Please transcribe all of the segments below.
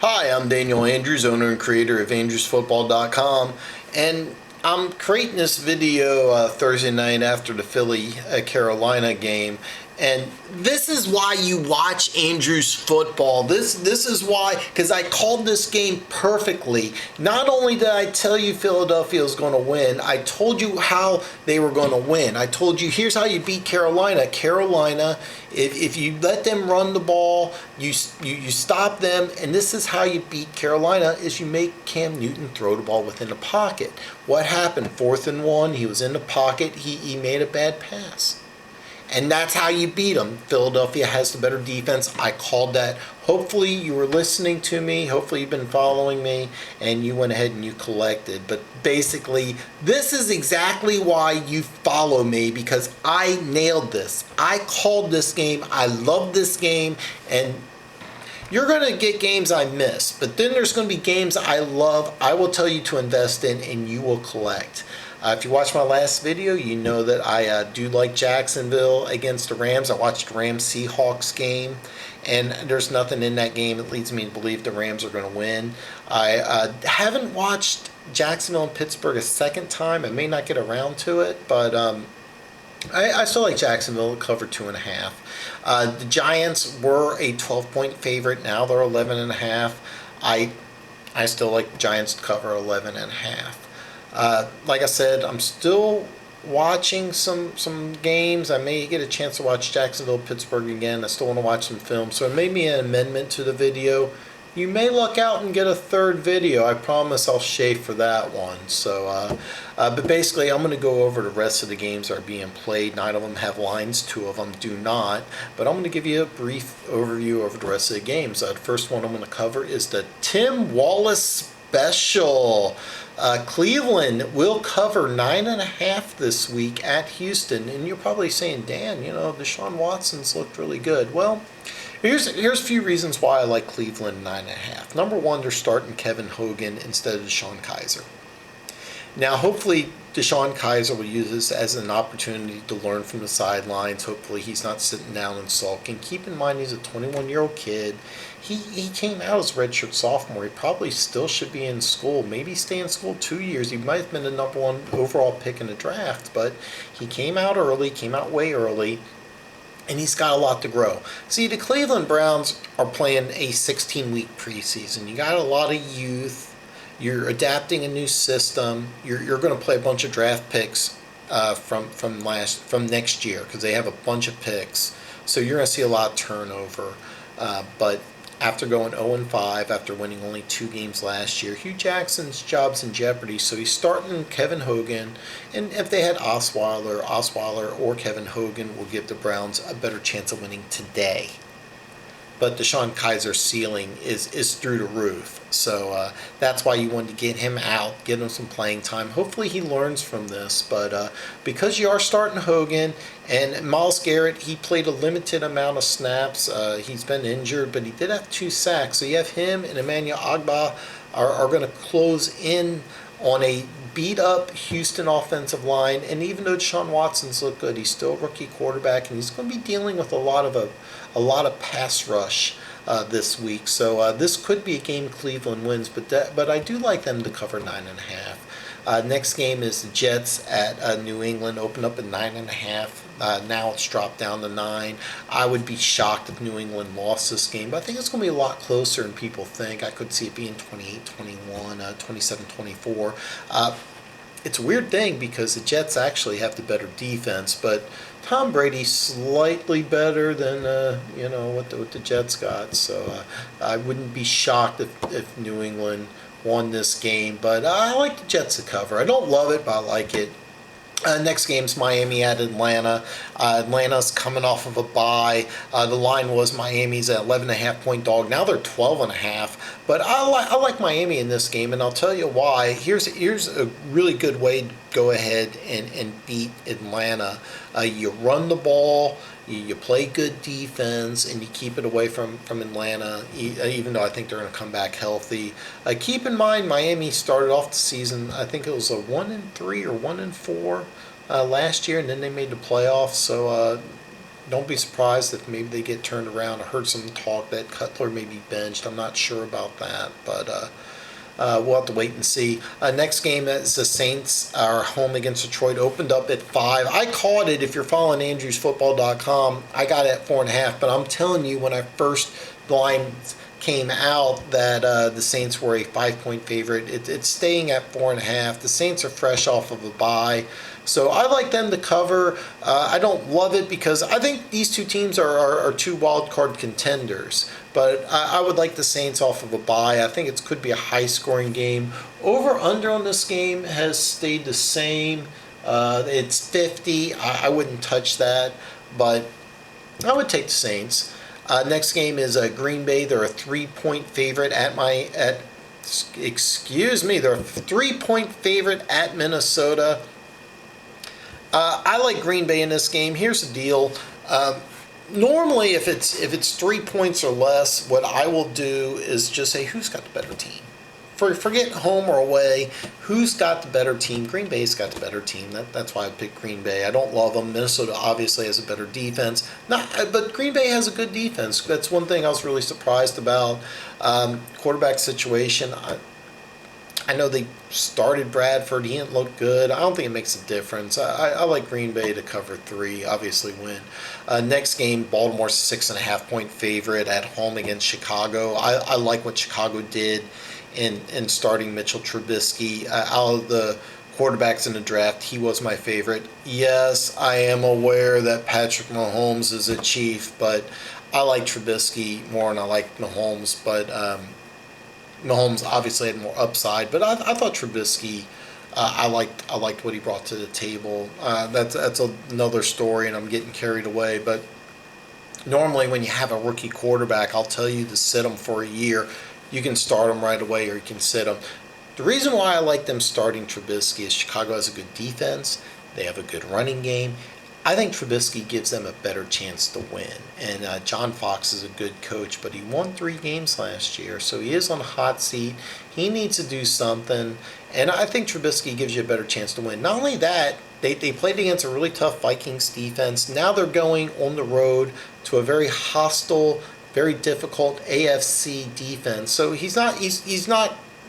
Hi, I'm Daniel Andrews, owner and creator of Andrewsfootball.com, and I'm creating this video Thursday night after the Philly-Carolina game. And this is why you watch Andrews Football. This is why, because I called this game perfectly. Not only did I tell you Philadelphia was going to win, I told you how they were going to win. I told you here's how you beat Carolina. Carolina, if you let them run the ball, you stop them, and this is how you beat Carolina: is you make Cam Newton throw the ball within the pocket. What happened? 4th and 1. He was in the pocket. He made a bad pass. And that's how you beat them. Philadelphia has the better defense. I called that. Hopefully you were listening to me. Hopefully you've been following me and you went ahead and you collected. But basically, this is exactly why you follow me, because I nailed this. I called this game. I love this game. And you're going to get games I miss, but then there's going to be games I love. I will tell you to invest in, and you will collect. If you watched my last video, you know that I do like Jacksonville against the Rams. I watched the Rams-Seahawks game, and there's nothing in that game that leads me to believe the Rams are going to win. I haven't watched Jacksonville and Pittsburgh a second time. I may not get around to it, but I still like Jacksonville to cover 2.5. The Giants were a 12-point favorite. Now they're 11.5. I still like the Giants to cover 11.5. Like I said, I'm still watching some games. I may get a chance to watch Jacksonville, Pittsburgh again. I still want to watch some film, so it may be an amendment to the video. You may luck out and get a third video. I promise I'll shave for that one. So, but basically, I'm going to go over the rest of the games that are being played. 9 of them have lines, 2 of them do not. But I'm going to give you a brief overview over the rest of the games. The first one I'm going to cover is the Tim Wallace special. Cleveland will cover 9.5 this week at Houston. And you're probably saying, Dan, you know, Deshaun Watson's looked really good. Well, here's a few reasons why I like Cleveland 9.5. Number one, they're starting Kevin Hogan instead of Deshaun Kaiser. Now, hopefully, Deshaun Kaiser will use this as an opportunity to learn from the sidelines. Hopefully, he's not sitting down and sulking. Keep in mind, he's a 21-year-old kid. He came out as a redshirt sophomore. He probably still should be in school. Maybe stay in school 2 years. He might have been the number 1 overall pick in the draft, but he came out early, came out way early, and he's got a lot to grow. See, the Cleveland Browns are playing a 16-week preseason. You got a lot of youth. You're adapting a new system. You're going to play a bunch of draft picks from next year, because they have a bunch of picks. So you're going to see a lot of turnover. But after going 0-5, after winning only 2 games last year, Hugh Jackson's job's in jeopardy. So he's starting Kevin Hogan. And if they had Osweiler or Kevin Hogan will give the Browns a better chance of winning today. But Deshaun Kaiser's ceiling is through the roof. So that's why you wanted to get him out, get him some playing time. Hopefully he learns from this. But because you are starting Hogan, and Myles Garrett, he played a limited amount of snaps. He's been injured, but he did have 2 sacks. So you have him and Emmanuel Ogbah are going to close in on a beat-up Houston offensive line. And even though Deshaun Watson's looked good, he's still a rookie quarterback, and he's going to be dealing with a lot of pass rush this week. So this could be a game Cleveland wins, but I do like them to cover 9.5. Next game is the Jets at New England. Opened up at 9.5. Now it's dropped down to 9. I would be shocked if New England lost this game, but I think it's going to be a lot closer than people think. I could see it being 28-21, 27-24. It's a weird thing because the Jets actually have the better defense, but Tom Brady's slightly better than what the Jets got. So I wouldn't be shocked if New England won this game, but I like the Jets to cover. I don't love it, but I like it. Next game's Miami at Atlanta. Atlanta's coming off of a bye. The line was Miami's an 11.5-point dog. Now they're 12.5. But I like Miami in this game, and I'll tell you why. Here's a really good way to go ahead and beat Atlanta. You run the ball. You play good defense, and you keep it away from Atlanta, even though I think they're going to come back healthy. Keep in mind, Miami started off the season, I think it was a 1-3 or 1-4 last year, and then they made the playoffs. So don't be surprised if maybe they get turned around. I heard some talk that Cutler may be benched. I'm not sure about that, but we'll have to wait and see. Next game is the Saints are home against Detroit. Opened up at 5. I called it. If you're following Andrewsfootball.com, I got it at 4.5. But I'm telling you, when I first line came out that the Saints were a 5-point favorite, it's staying at 4.5. The Saints are fresh off of a bye. So I like them to cover. I don't love it because I think these two teams are two wild card contenders. But I would like the Saints off of a bye. I think it could be a high-scoring game. Over-under on this game has stayed the same. It's 50. I wouldn't touch that, but I would take the Saints. Next game is Green Bay. They're a 3-point favorite they're a 3-point favorite at Minnesota. I like Green Bay in this game. Here's the deal. Normally, if it's 3 points or less, what I will do is just say, who's got the better team? Forget home or away. Who's got the better team? Green Bay's got the better team. That's why I picked Green Bay. I don't love them. Minnesota obviously has a better defense. But Green Bay has a good defense. That's one thing I was really surprised about. Quarterback situation. I know they started Bradford. He didn't look good. I don't think it makes a difference. I like Green Bay to cover 3, obviously win. Next game, Baltimore's 6.5-point favorite at home against Chicago. I like what Chicago did in starting Mitchell Trubisky. Out of the quarterbacks in the draft, he was my favorite. Yes, I am aware that Patrick Mahomes is a Chief, but I like Trubisky more than I like Mahomes. But Mahomes obviously had more upside, but I thought Trubisky, I liked what he brought to the table. That's another story, and I'm getting carried away. But normally, when you have a rookie quarterback, I'll tell you to sit him for a year. You can start him right away, or you can sit him. The reason why I like them starting Trubisky is Chicago has a good defense. They have a good running game. I think Trubisky gives them a better chance to win. And John Fox is a good coach, but he won 3 games last year, so he is on a hot seat. He needs to do something, and I think Trubisky gives you a better chance to win. Not only that, they played against a really tough Vikings defense. Now they're going on the road to a very hostile, very difficult AFC defense. So he's not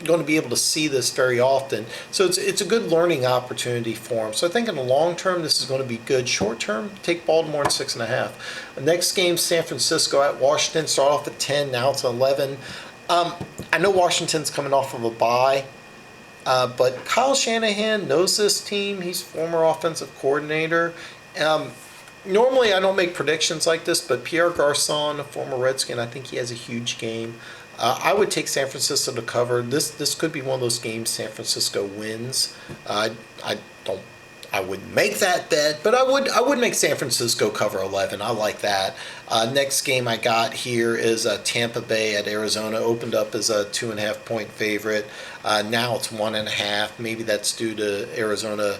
going to be able to see this very often. So it's a good learning opportunity for him. So I think in the long term, this is going to be good. Short term, take Baltimore at 6.5. The next game, San Francisco at Washington. Start off at 10, now it's 11. I know Washington's coming off of a bye, but Kyle Shanahan knows this team. He's former offensive coordinator. Normally, I don't make predictions like this, but Pierre Garçon, a former Redskin, I think he has a huge game. I would take San Francisco to cover. This could be one of those games San Francisco wins. I wouldn't make that bet, but I would make San Francisco cover 11. I like that. Next game I got here is Tampa Bay at Arizona. Opened up as a 2.5-point favorite. Now it's 1.5. Maybe that's due to Arizona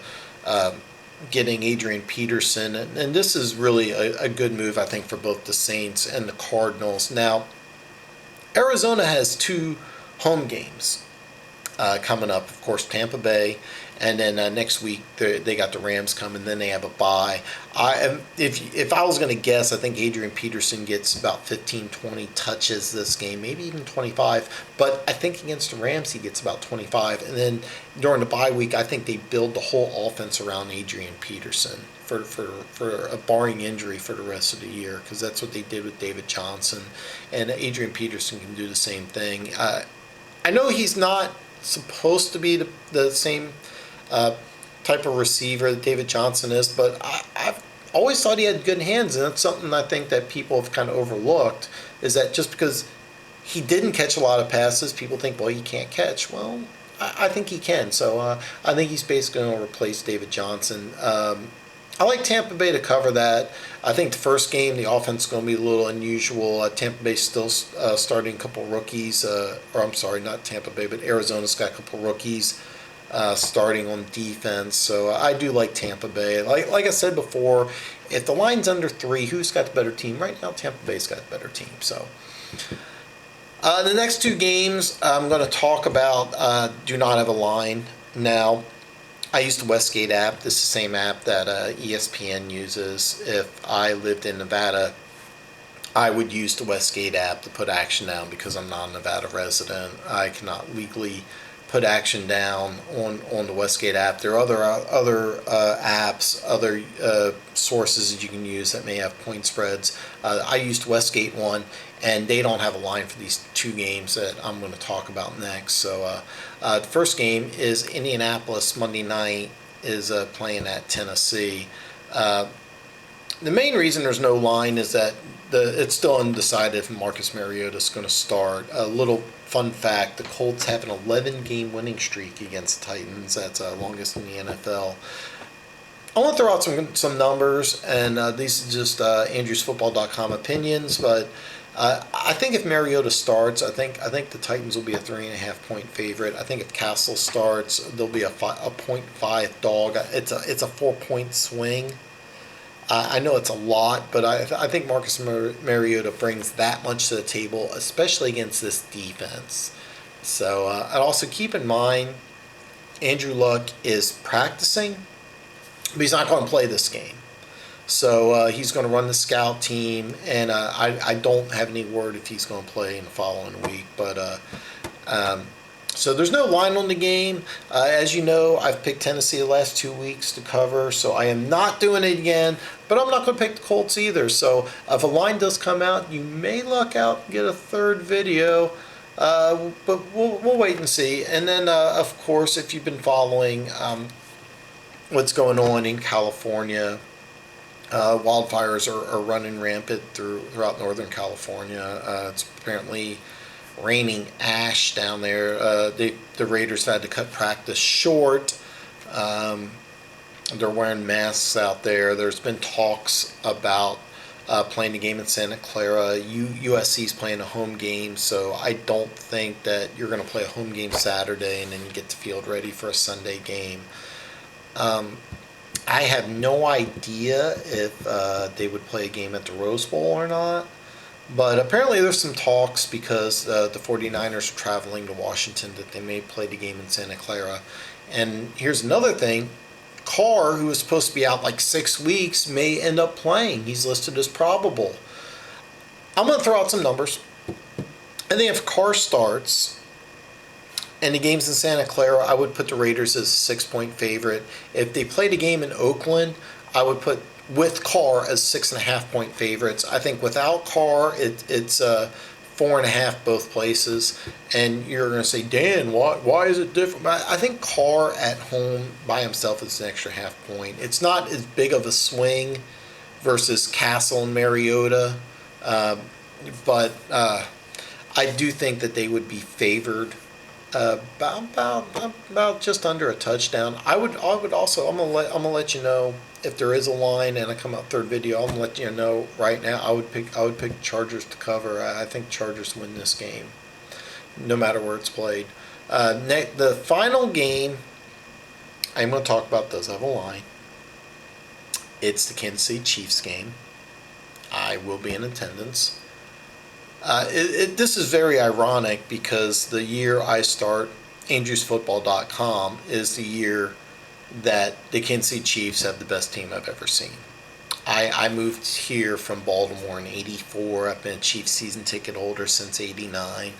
getting Adrian Peterson, and this is really a good move, I think, for both the Saints and the Cardinals. Now, Arizona has 2 home games coming up. Of course, Tampa Bay, and then next week they got the Rams coming. Then they have a bye. If I was going to guess, I think Adrian Peterson gets about 15, 20 touches this game, maybe even 25. But I think against the Rams he gets about 25. And then during the bye week, I think they build the whole offense around Adrian Peterson for a barring injury for the rest of the year, because that's what they did with David Johnson, and Adrian Peterson can do the same thing. I know he's not supposed to be the same type of receiver that David Johnson is, but I've always thought he had good hands, and that's something I think that people have kind of overlooked, is that just because he didn't catch a lot of passes, people think, well, he can't catch. Well, I think he can, so I think he's basically going to replace David Johnson. I like Tampa Bay to cover that. I think the first game, the offense is going to be a little unusual. Tampa Bay's still starting a couple rookies. Or I'm sorry, not Tampa Bay, but Arizona's got a couple rookies starting on defense. So I do like Tampa Bay. Like I said before, if the line's under 3, who's got the better team? Right now, Tampa Bay's got the better team. So the next 2 games I'm going to talk about do not have a line now. I use the Westgate app. This is the same app that ESPN uses. If I lived in Nevada, I would use the Westgate app to put action down because I'm not a Nevada resident. I cannot legally put action down on the Westgate app. There are other apps, other sources that you can use that may have point spreads. I used Westgate one, and they don't have a line for these two games that I'm going to talk about next. So the first game is Indianapolis Monday night is playing at Tennessee. The main reason there's no line is that it's still undecided if Marcus Mariota is going to start. A little fun fact, the Colts have an 11-game winning streak against the Titans. That's longest in the NFL. I want to throw out some numbers, and these are just Andrewsfootball.com opinions, but I think if Mariota starts, I think the Titans will be a 3.5-point favorite. I think if Castle starts, there'll be a 0.5 dog. It's a 4-point swing. I know it's a lot, but I think Marcus Mariota brings that much to the table, especially against this defense. So and also keep in mind, Andrew Luck is practicing, but he's not going to play this game. So he's going to run the scout team, and I don't have any word if he's going to play in the following week. But so there's no line on the game. As you know, I've picked Tennessee the last 2 weeks to cover, so I am not doing it again. But I'm not going to pick the Colts either. So if a line does come out, you may luck out and get a third video. But we'll wait and see. And then, of course, if you've been following what's going on in California, wildfires are running rampant throughout Northern California. It's apparently raining ash down there. The Raiders had to cut practice short. They're wearing masks out there. There's been talks about playing a game in Santa Clara. USC's playing a home game, so I don't think that you're going to play a home game Saturday and then you get the field ready for a Sunday game. I have no idea if they would play a game at the Rose Bowl or not. But apparently there's some talks because the 49ers are traveling to Washington that they may play the game in Santa Clara. And here's another thing. Carr, who was supposed to be out like 6 weeks, may end up playing. He's listed as probable. I'm going to throw out some numbers. I think if Carr starts and the game's in Santa Clara, I would put the Raiders as a 6-point favorite. If they played a game in Oakland, I would put with Carr as 6.5-point favorites. I think without Carr, it's 4.5 both places. And you're going to say, Dan, why is it different? I think Carr at home by himself is an extra half point. It's not as big of a swing versus Castle and Mariota, but I do think that they would be favored about just under a touchdown. I would also I'm gonna let you know if there is a line and I come out third video. I'm gonna let you know right now. I would pick Chargers to cover. I think Chargers win this game, no matter where it's played. The final game I'm going to talk about does have a line. It's the Kansas City Chiefs game. I will be in attendance. This is very ironic because the year I start Andrewsfootball.com is the year that the Kansas City Chiefs have the best team I've ever seen. I moved here from Baltimore in '84. I've been a Chiefs season ticket holder since '89.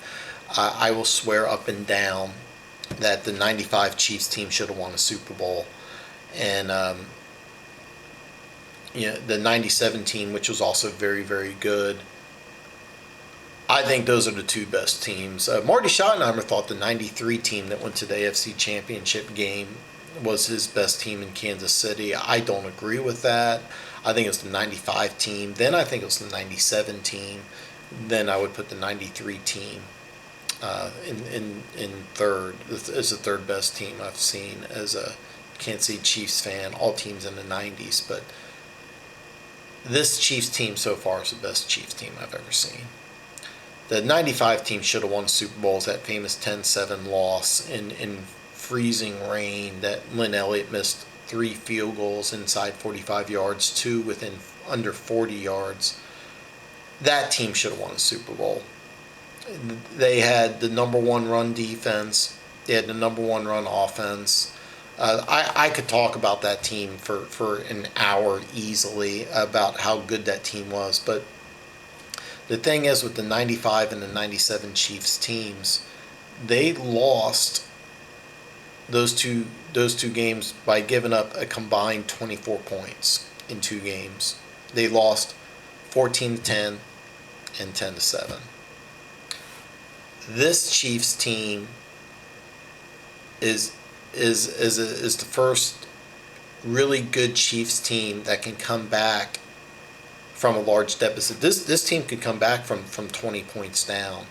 I will swear up and down that the '95 Chiefs team should have won a Super Bowl. And the '97 team, which was also very, very good. I think those are the two best teams. Marty Schottenheimer thought the '93 team that went to the AFC Championship game was his best team in Kansas City. I don't agree with that. I think it was the '95 team. Then I think it was the '97 team. Then I would put the '93 team in third. It's the third best team I've seen as a Kansas City Chiefs fan. All teams in the '90s, but this Chiefs team so far is the best Chiefs team I've ever seen. The '95 team should have won Super Bowls. That famous 10-7 loss in freezing rain that Lynn Elliott missed 3 field goals inside 45 yards, 2 within under 40 yards. That team should have won a Super Bowl. They had the number one run defense. They had the number one run offense. I could talk about that team for an hour easily about how good that team was. But the thing is, with the 95 and the 97 Chiefs teams, they lost those two games by giving up a combined 24 points in two games. They lost 14-10 and 10-7. This Chiefs team is the first really good Chiefs team that can come back from a large deficit. This team could come back from 20 points down,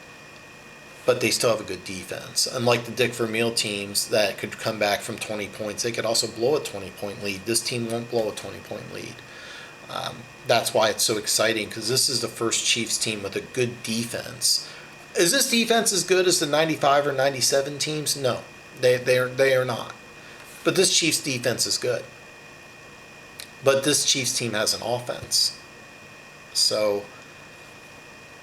but they still have a good defense. Unlike the Dick Vermeil teams that could come back from 20 points, they could also blow a 20-point lead. This team won't blow a 20-point lead. That's why it's so exciting, because this is the first Chiefs team with a good defense. Is this defense as good as the 95 or 97 teams? No, they are not. But this Chiefs defense is good. But this Chiefs team has an offense. So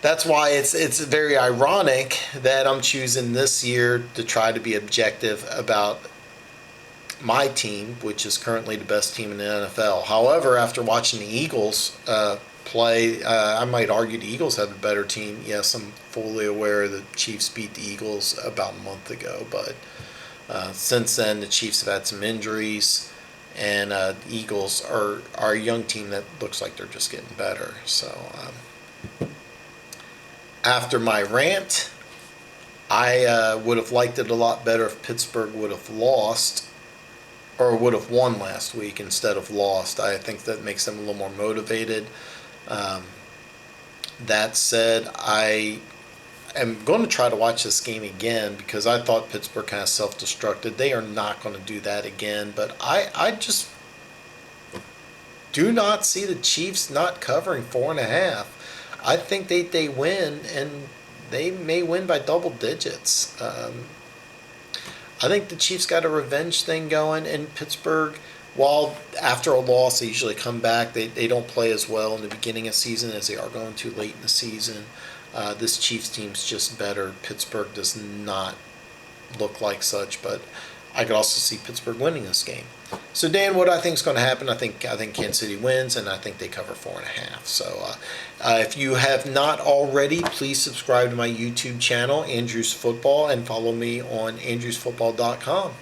that's why it's very ironic that I'm choosing this year to try to be objective about my team, which is currently the best team in the NFL. However, after watching the Eagles play, I might argue the Eagles have a better team. Yes, I'm fully aware the Chiefs beat the Eagles about a month ago, but since then the Chiefs have had some injuries, and the Eagles are a young team that looks like they're just getting better. So after my rant, I would have liked it a lot better if Pittsburgh would have lost, or would have won last week instead of lost. I think that makes them a little more motivated. That said, I am going to try to watch this game again, because I thought Pittsburgh kind of self-destructed. They are not going to do that again, but I just do not see the Chiefs not covering 4.5. I think they win, and they may win by double digits. I think the Chiefs got a revenge thing going, and Pittsburgh, while after a loss they usually come back, they don't play as well in the beginning of the season as they are going to late in the season. This Chiefs team's just better. Pittsburgh does not look like such, but I could also see Pittsburgh winning this game. So Dan, what I think is going to happen, I think Kansas City wins, and I think they cover 4.5. So if you have not already, please subscribe to my YouTube channel, Andrews Football, and follow me on Andrewsfootball.com.